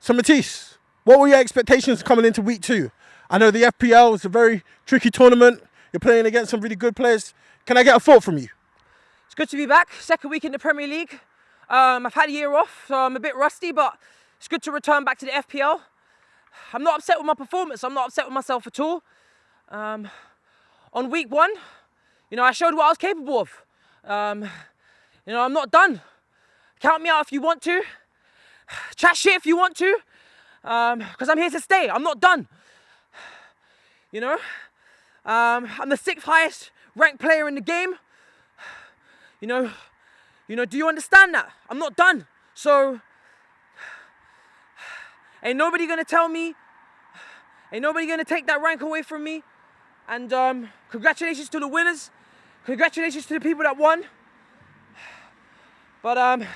So Matisse, what were your expectations coming into week 2? I know the FPL is a very tricky tournament. You're playing against some really good players. Can I get a thought from you? It's good to be back. Second week in the Premier League. I've had a year off, so I'm a bit rusty, but it's good to return back to the FPL. I'm not upset with my performance. I'm not upset with myself at all. On week 1, I showed what I was capable of. I'm not done. Count me out if you want to. Chat shit if you want to. Because I'm here to stay. I'm not done. I'm the 6th highest ranked player in the game. Do you understand that? I'm not done. So, ain't nobody gonna tell me, ain't nobody gonna take that rank away from me. And congratulations to the winners. Congratulations to the people that won. But, I'll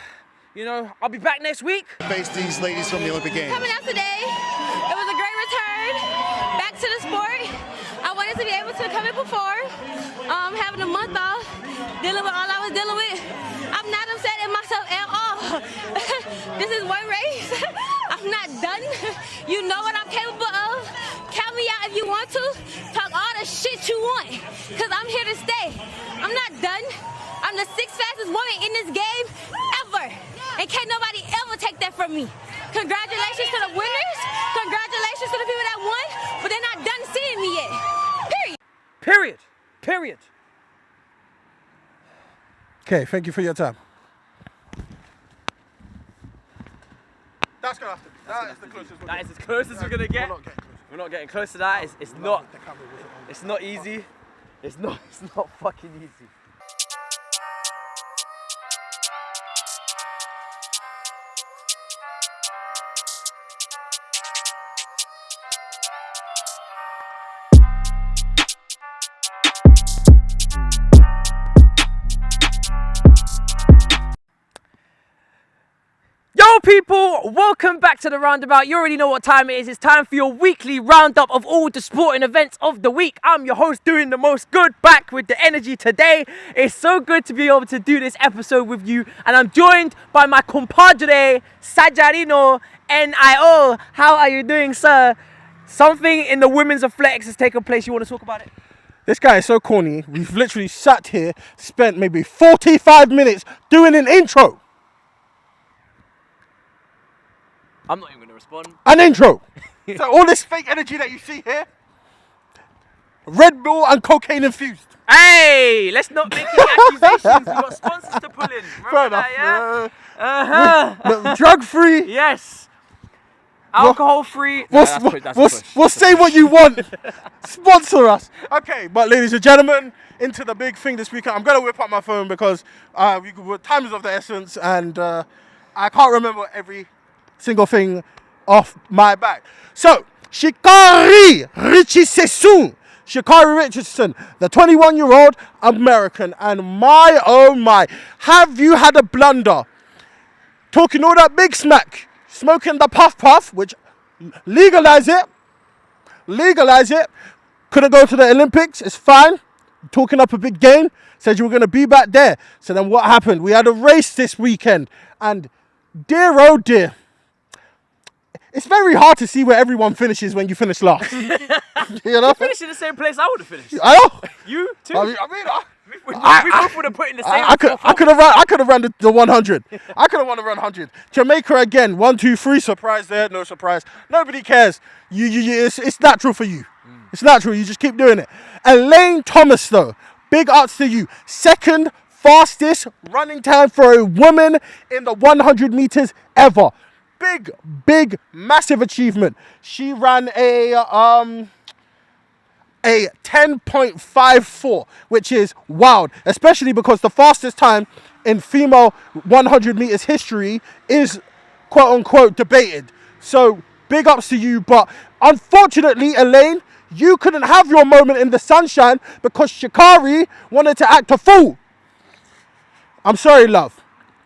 be back next week. Face these ladies from the Olympic Games. Coming out today, it was a great return back to the sport. I wanted to be able to come and perform. Having a month off, dealing with all I was dealing with. I'm not upset at myself at all. This is one race. I'm not done. You know what I'm capable of. Count me out if you want to. Talk all the shit you want, because I'm here to stay. I'm not done. I'm the 6th fastest woman in this game ever. And can't nobody ever take that from me. Congratulations to the winners. Congratulations to the people that won, but they're not done seeing me yet. Period. Okay, thank you for your time. That's going to have to be. That is the closest. That is as close as we're going to get. We're not getting close to that. It's not easy. It's not fucking easy. People, welcome back to the Roundabout. You already know what time it is. It's time for your weekly roundup of all the sporting events of the week. I'm your host, doing the most good, back with the energy today. It's so good to be able to do this episode with you, and I'm joined by my compadre, Sajarino NIO. How are you doing, sir? Something in the women's athletics has taken place. You want to talk about it? This guy is so corny. We've literally sat here, spent maybe 45 minutes doing an intro. I'm not even going to respond. An intro. So all this fake energy that you see here, Red Bull and cocaine infused. Hey, let's not make any accusations. We've got sponsors to pull in. Fair enough. Yeah? Drug free. Yes. Alcohol free. We'll say what you want. Sponsor us. Okay, but ladies and gentlemen, into the big thing this weekend. I'm going to whip up my phone because time is of the essence, and I can't remember every single thing off my back. So, Sha'Carri Richardson, the 21-year-old American, and my oh my, have you had a blunder? Talking all that big smack, smoking the puff, which legalize it. Couldn't go to the Olympics, it's fine. Talking up a big game, said you were going to be back there. So then what happened? We had a race this weekend, and dear oh dear, it's very hard to see where everyone finishes when you finish last. You know? You finished in the same place I would have finished. I know. You too. We both would have put in the same. I could have run the 100. I could have won the run 100. Jamaica again. 1, 2, 3. Surprise there. No surprise. Nobody cares. It's natural for you. It's natural. You just keep doing it. Elaine Thomas though, big ups to you. 2nd fastest running time for a woman in the 100 meters ever. Big, massive achievement. She ran a 10.54, which is wild, especially because the fastest time in female 100 meters history is quote unquote debated. So big ups to you, but unfortunately, Elaine, you couldn't have your moment in the sunshine because Sha'Carri wanted to act a fool. I'm sorry, love.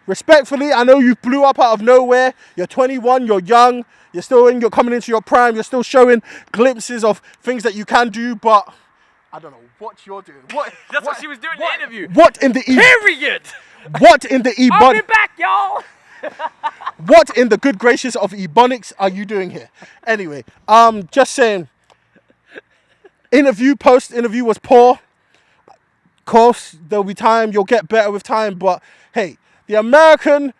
Respectfully, I know you blew up out of nowhere. You're 21, you're young, you're coming into your prime, you're still showing glimpses of things that you can do, but I don't know what you're doing. That's what she was doing in the interview. What in the Period. What in the I'll be back, y'all. What in the good gracious of Ebonics are you doing here? Anyway, just saying. Post-interview was poor. Of course, there'll be time. You'll get better with time. But, hey, the American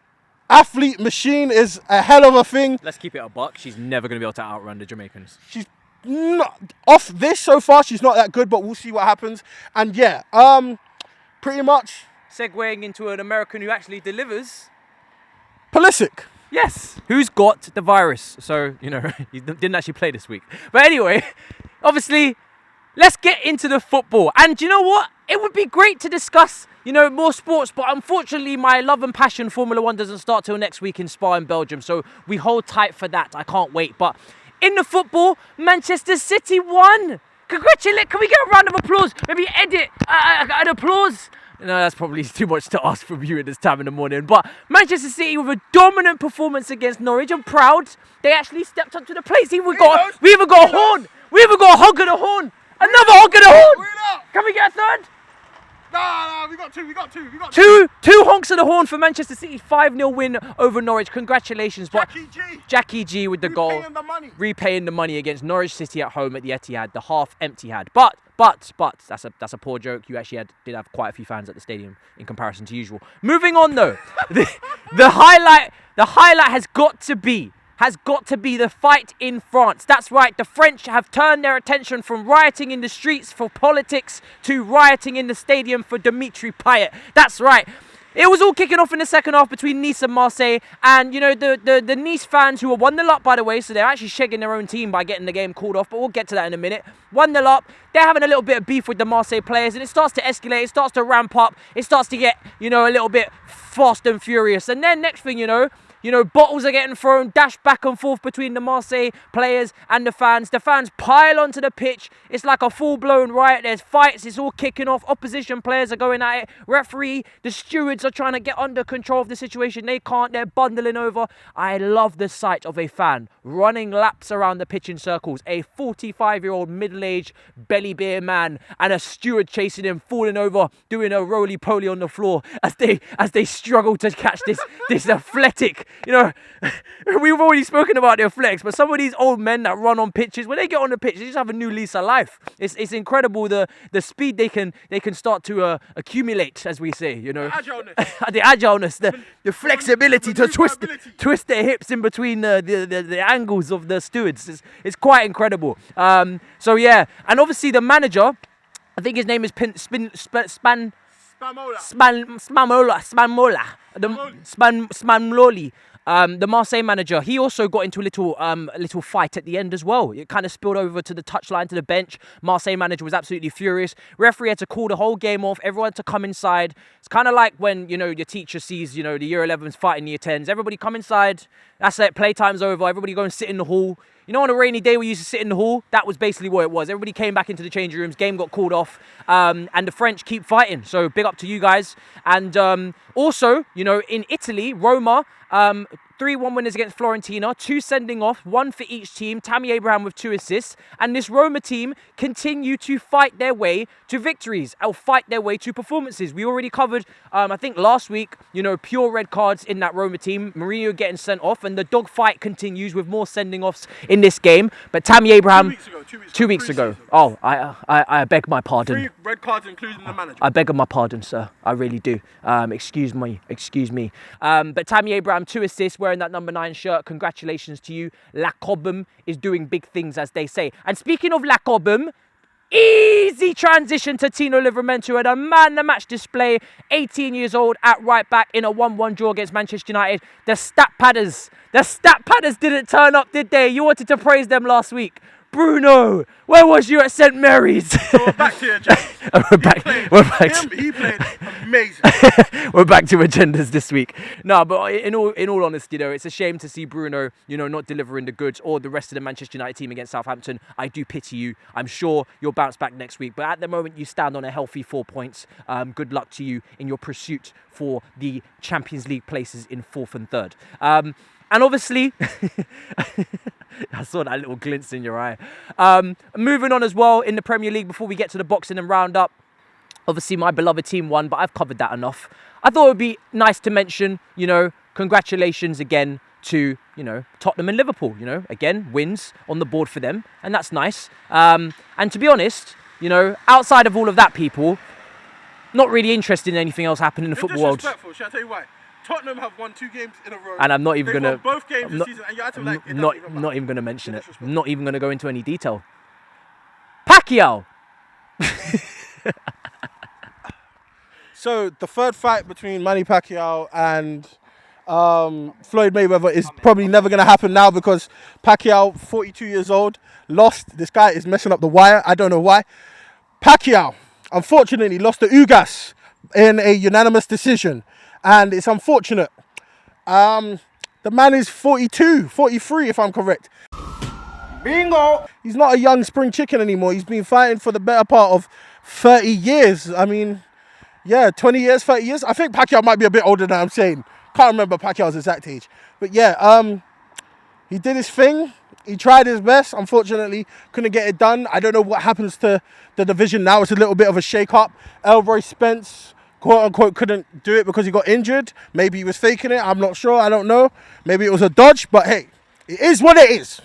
athlete machine is a hell of a thing. Let's keep it a buck. She's never going to be able to outrun the Jamaicans. She's not off this so far. She's not that good, but we'll see what happens. And, yeah, pretty much. Segueing into an American who actually delivers. Pulisic. Yes. Who's got the virus? So, he didn't actually play this week. But anyway, obviously, let's get into the football. And you know what? It would be great to discuss, more sports. But unfortunately, my love and passion Formula 1 doesn't start till next week in Spa in Belgium. So we hold tight for that. I can't wait. But in the football, Manchester City won. Congratulate. Can we get a round of applause? Maybe edit an applause. No, that's probably too much to ask from you at this time in the morning. But Manchester City with a dominant performance against Norwich. I'm proud. They actually stepped up to the plate. We even got a horn. We even got a hog of the horn. Another hog of the horn. Can we get a third? No, we got two. Two honks of the horn for Manchester City. 5-0 win over Norwich. Congratulations. Jackie G with the goal. Repaying the money against Norwich City at home at the Etihad. The half empty had. But that's a poor joke. You actually did have quite a few fans at the stadium in comparison to usual. Moving on though, the highlight has got to be the fight in France. That's right, the French have turned their attention from rioting in the streets for politics to rioting in the stadium for Dimitri Payet. That's right. It was all kicking off in the second half between Nice and Marseille. And, the Nice fans who were 1-0 up, by the way, so they're actually shagging their own team by getting the game called off. But we'll get to that in a minute. 1-0 up. They're having a little bit of beef with the Marseille players. And it starts to escalate. It starts to ramp up. It starts to get, a little bit fast and furious. And then next thing you know, bottles are getting thrown, dashed back and forth between the Marseille players and the fans. The fans pile onto the pitch. It's like a full-blown riot. There's fights. It's all kicking off. Opposition players are going at it. Referee, the stewards are trying to get under control of the situation. They can't. They're bundling over. I love the sight of a fan running laps around the pitch in circles. A 45-year-old middle-aged belly beer man and a steward chasing him, falling over, doing a roly-poly on the floor as they struggle to catch this athletic. We've already spoken about their flex, but some of these old men that run on pitches, when they get on the pitch, they just have a new lease of life. It's incredible the speed they can start to accumulate, as we say. The agileness, the flexibility to twist their hips in between the angles of the stewards. It's quite incredible. So yeah, and obviously the manager, I think his name is Spamloli. The Marseille manager, he also got into a little fight at the end as well. It kind of spilled over to the touchline, to the bench. Marseille manager was absolutely furious. Referee had to call the whole game off. Everyone had to come inside. It's kind of like when, your teacher sees, the year 11s fighting year 10s. Everybody come inside. That's it. Playtime's over. Everybody go and sit in the hall. On a rainy day we used to sit in the hall? That was basically what it was. Everybody came back into the changing rooms. Game got called off. And the French keep fighting. So big up to you guys. And also, in Italy, Roma, 3-1 winners against Fiorentina, 2 sending off, 1 for each team. Tammy Abraham with 2 assists. And this Roma team continue to fight their way to victories, or fight their way to performances. We already covered, I think last week, pure red cards in that Roma team. Mourinho getting sent off, and the dogfight continues with more sending offs in this game. But Tammy Abraham, 2 weeks ago. Oh, I beg my pardon. 3 red cards, including the manager. I beg my pardon, sir. I really do. Excuse me. But Tammy Abraham, 2 assists, wearing that number 9 shirt. Congratulations to you. La Cobham is doing big things, as they say. And speaking of La Cobham, easy transition to Tino Livramento at a man-the-match display. 18 years old at right back in a 1-1 draw against Manchester United. The stat padders didn't turn up, did they? You wanted to praise them last week. Bruno, where was you at St. Mary's? So we're back to your agenda. He played amazing. We're back to agendas this week. No, but in all honesty, though, it's a shame to see Bruno, not delivering the goods, or the rest of the Manchester United team against Southampton. I do pity you. I'm sure you'll bounce back next week. But at the moment, you stand on a healthy 4 points. Good luck to you in your pursuit for the Champions League places in 4th and 3rd. And obviously, I saw that little glint in your eye. Moving on as well in the Premier League before we get to the boxing and roundup. Obviously, my beloved team won, but I've covered that enough. I thought it would be nice to mention, congratulations again to, Tottenham and Liverpool. Again, wins on the board for them, and that's nice. And to be honest, outside of all of that, people, not really interested in anything else happening in the football world. Disrespectful, shall I tell you why? Tottenham have won 2 games in a row. And I'm not even They've gonna. won both games this season, and you're acting like it not doesn't even matter. even gonna mention it. I'm not even gonna go into any detail. Pacquiao. So the third fight between Manny Pacquiao and Floyd Mayweather is probably never going to happen now because Pacquiao, 42 years old, lost. This guy is messing up the wire. I don't know why. Pacquiao, unfortunately, lost to Ugas in a unanimous decision. And it's unfortunate. The man is 43 if I'm correct. Bingo! He's not a young spring chicken anymore. He's been fighting for the better part of 30 years. I mean, yeah, 20 years, 30 years. I think Pacquiao might be a bit older than I'm saying. Can't remember Pacquiao's exact age. But yeah, he did his thing. He tried his best. Unfortunately, couldn't get it done. I don't know what happens to the division now. It's a little bit of a shake-up. Elroy Spence, quote-unquote, couldn't do it because he got injured. Maybe he was faking it. I'm not sure. I don't know. Maybe it was a dodge. But hey, it is what it is.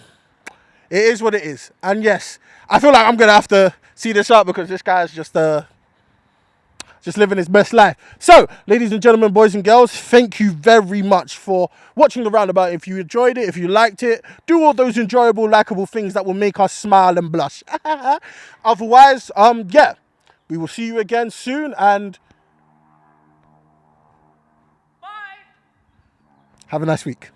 It is what it is. And yes, I feel like I'm going to have to see this out because this guy's just living his best life. So, ladies and gentlemen, boys and girls, thank you very much for watching the Roundabout. If you enjoyed it, if you liked it, do all those enjoyable, likable things that will make us smile and blush. Otherwise, yeah, we will see you again soon and Bye. have a nice week.